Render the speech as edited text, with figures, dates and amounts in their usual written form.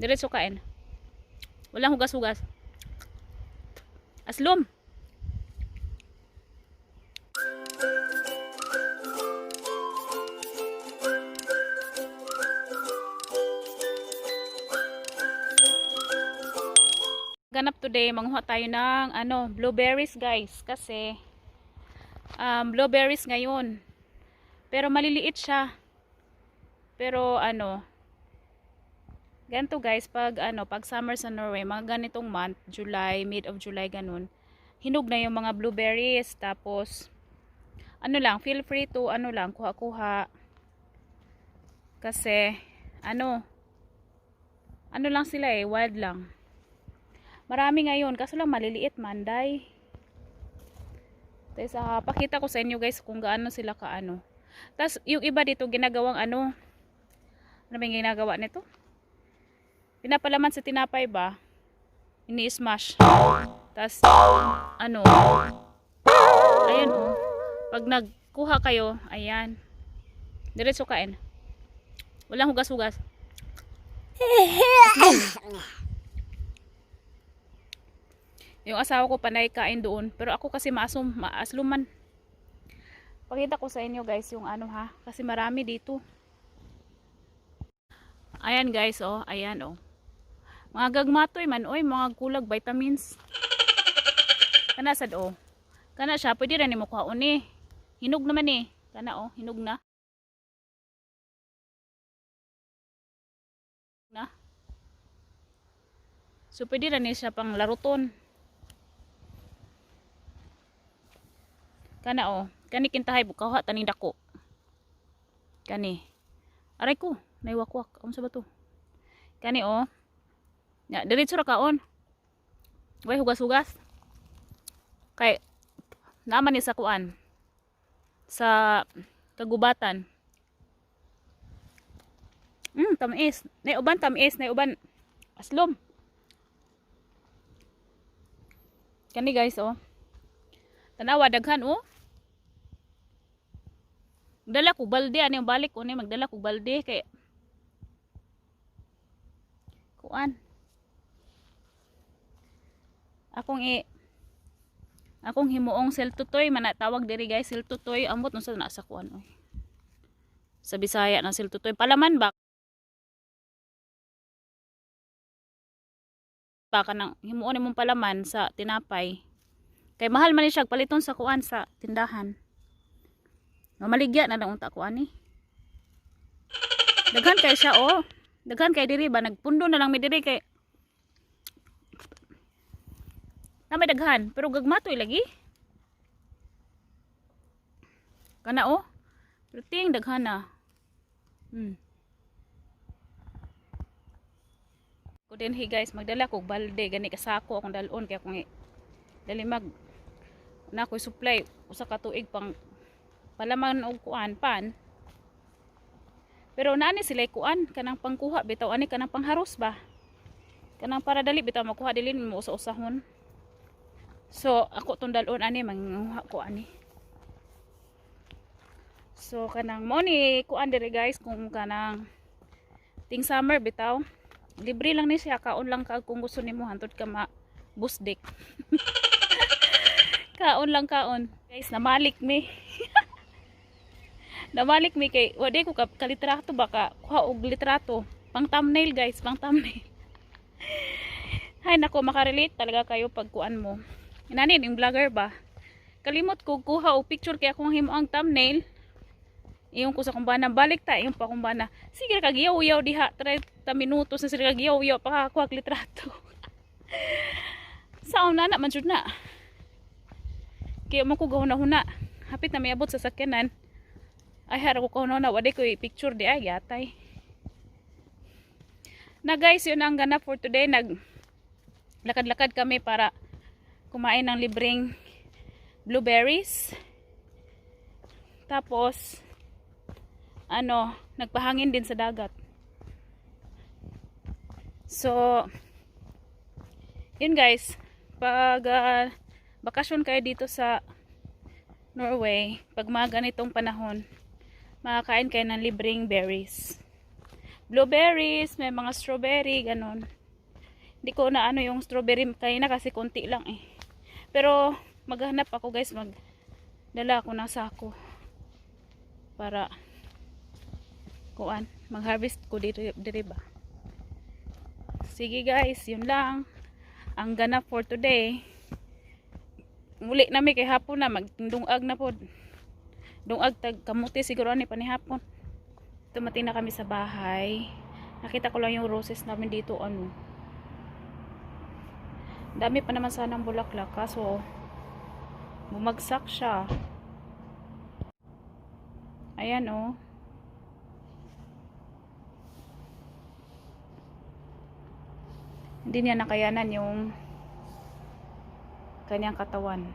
Diretso kain. Walang hugas-hugas. Aslom. Ganap today, manguha tayo ng blueberries guys. Kasi blueberries ngayon. Pero maliliit siya. Pero ganito guys, pag summer sa Norway, mga ganitong month, July, mid of July ganun, hinog na yung mga blueberries. Tapos feel free to kuha-kuha. Kasi lang sila wild lang. Marami ngayon, kaso lang maliliit manday. Tapos pakita ko sa inyo guys kung gaano sila kaano. Tapos yung iba dito ginagawang ano ba yung ginagawa nito? Pinapalaman sa tinapay ba? Ini-smash. Tapos ayan oh. Pag nagkuha kayo, ayan. Diretso kain. Walang hugas-hugas. Yung asawa ko panay kain doon, pero ako kasi maasluman. Pakita ko sa inyo guys yung kasi marami dito. Ayan guys oh, ayan oh. Mga gagmatoy man oy, mga kulag vitamins. Kana sad oh. Kana siya pwede ra nimo kuhaon ni. Hinog naman eh. Kana oh, hinog na. So pwede ra ni siya pang laruton. Kana oh, kani kintahay bukaw taning dako. Kani. Aray ko, naiwakwak. Unsa ba to? Kani oh. Ya, diretso ra kaon. Way hugas-hugas. Kay naman ni sa kuan. Sa kagubatan. Tamis. Nay uban tamis, nay uban aslom. Kani guys oh. Tanawa daghan oh. Magdala ko balde ani balik ko ni magdala ko balde kay kuan. Akong himuong siltutoy man tawag diri guys, siltutoy ambot unsa na sa kuan oy. Sa Bisaya na siltutoy palaman ba? Baka nang himuon imong palaman sa tinapay. Kay mahal man ni siya paliton sa kuan sa tindahan. Mamaligya na lang unta kuan ni. Daghan kay siya oh. Daghan kay diri ba nagpundo na lang mi diri kay may daghan, pero gagmatoy lagi. Kana oh. Pero ting daghan na. Ko din guys, magdala ko balde gani kasako akong dalon kay akong dalimag na ko supply usa ka tuig pang palaman og kuan pan. Pero naani sila kuan kanang pangkuha bitaw ani kanang pangharos ba. Kanang para dali bitaw makuha dili mo usa-usahon. So, ako tong dalon ani manguha ko ani. So, kanang mo ni kuan dire guys kung kanang ting summer bitaw. Libre lang ni siya, kaon lang ka kung gusto nimo hantod ka busdik. Kaon lang kaon. Guys, namalik mi. Namalik mi kay wadi ko ka litrato baka kuha og litrato. Pang thumbnail guys, pang thumbnail. Hay nako makarelate talaga kayo pag kuan mo. Inanin yung vlogger ba? Kalimot ko kuha og picture kay akong himo ang thumbnail. Iyon ko sa kumbana balik ta iyon pa kumbana. Sige ra kagiyaw-yaw diha 30 minutos na sila kagiyaw-yaw pa kuha og litrato. Saon na man jud na. Kaya mo ko gahuna-huna. Hapit na may abot sa sakyanan. Ay hara ko kahuna wadi ko picture di ay yatay. Na guys, yun ang ganap for today. Lakad-lakad kami para kumain ng libreng blueberries. Tapos nagpahangin din sa dagat. So yun guys, pag bakasyon kayo dito sa Norway, pag mga ganitong panahon, makakain kayo ng libreng berries. blueberries, may mga strawberry, ganon. Hindi ko na ano yung strawberry kanina kasi konti lang eh. Pero maghanap ako guys, magdala ako ng sako para kuan, mag-harvest ko dito ba. Sige guys, yun lang ang ganap for today. Muli na mi kay hapon na magdungag na pod. Dungag tag kamuti siguro ni panihapon. Dumating na kami sa bahay. Nakita ko lang yung roses namin dito ano. Dami pa naman sanang bulaklak kaso bumagsak siya. Ayan oh. Hindi niya nakayanan yung kanyang katawan.